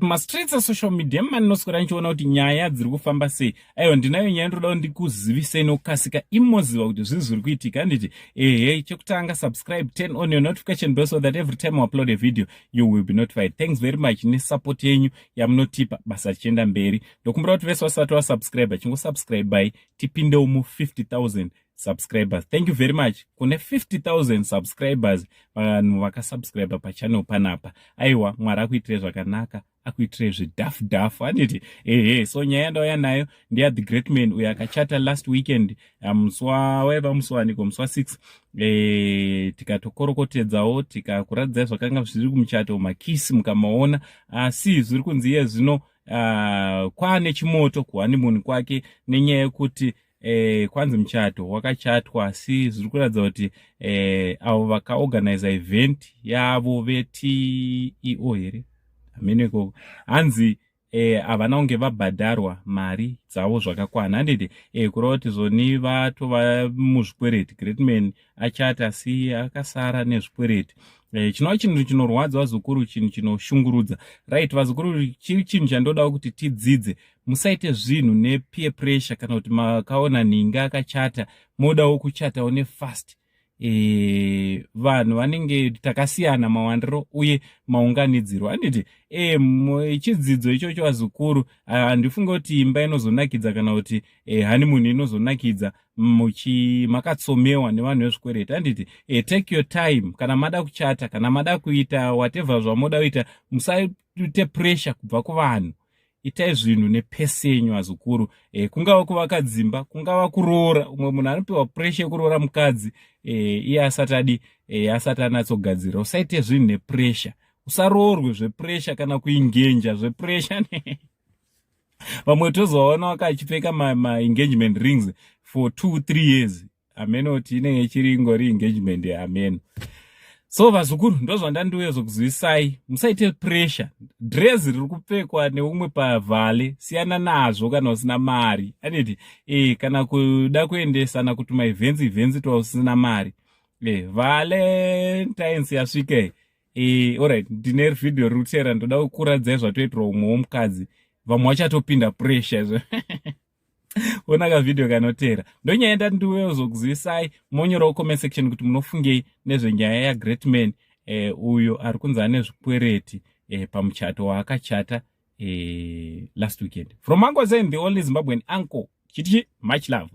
mastreets asocial media maninoswera nichiona kuti nyaya dziri kufamba sei. Aiwa, ndinayo nyaya ndoda ndikuzivisei nokukasika imoziva kuti zvinhu zviri kuitika. Handiti chekutanga subscribe, turn on your notification bell so that every time I upload a video you will be notified. Thanks very much nesupport yenyu yamunotipa basa richienda mberi. Ndokumbira kuti vese vasati vasubscribe chingosubscribe tipindewo mu 50,000 subscribers. Thank you very much. Kune 50,000 subscribers vanhu vakasubscribe pachannel panapa. Aiwa, Mwari akuitire zvakanaka, akuitire zvidhafu. Handiti so nyaya yandauya nayo ndeya the Greatman uyo akachata last weekend waiva musi waniko, musi wa6. Tikatokorokotedzawo tikakuradzai zvakanga zviri kumuchato, makisi mukamaona, asi zviri kunzi iye zvino kwaane chimoto kuhanimunhu kwake nenyaya yekuti kwanzi muchato wakachatwa, asi zviri kuratidza kuti avo vakaorganiza event yavo veTEO here ameneko hanzi havana kunge vabhadharwa mari dzavo zvakakwana. Handiti kureva kuti zvoni vatova muzvikwereti. Greatman achata asi akasara nezvikwereti. Chinova chinhu chinorwadza vazukuru, chinhu chinoshungurudza. Right, vazukuru, chiri chinhu chandoda kuti tidzidze. Musaite zvinhu nepeer pressure kana kuti makaona ninga akachata modawo kuchatawo nefast. Vanhu vanenge takasiyana mawandiro uye maunganidziro. Handiti chidzidzo ichocho vazukuru, handifunga kuti imba inozonakidza kana kuti honeymoon inozonakidza makatsomewa nevanhu vezvikwereti. Handiti take your time. Kana mada kuchata, kana mada kuita whatever zvamoda kuita, musaite pressure kubva kuvanhu. Itai zvinhu nepese yenyu vazukuru. Kungava kuvaka dzimba, kungava kuroora. Umwe munhu anopiwa pressure yekuroora mukadzi iye asati anatsogadzira. Usaite zvinhu nepressure. Usaroorwe zvepressure kana kuingenja zvepressure. Vamwe tozovaona vakachipfeka ma-engagement rings for 2-3 years. Ameno kuti inenge ichiri ingori engagement amen. So vazukuru, ndozvandandiuya zokuzivisai, musaite pressure. Dress riri kupfekwa neumwe pavhale, siyana nazvo kana usina mari. Handiti kana kuda kuendesana kuti events usina mari. Valentines yasvika. Alright, ndine video riri kutera, ndoda kukuradzai zvatoitirwa umwe womukadzi. Vamwe vachatopinda pressure. Ona ka video kanotera. Ndonyaya ndandiuya zokuzivisai, monyorawo comment section kuti munofungei nezvenyaya yaGreatman uyo ari kunzi ane zvikwereti pamuchato waakachata last weekend. From Uncle Zen, the only Zimbabwean uncle. Chitichi, much love.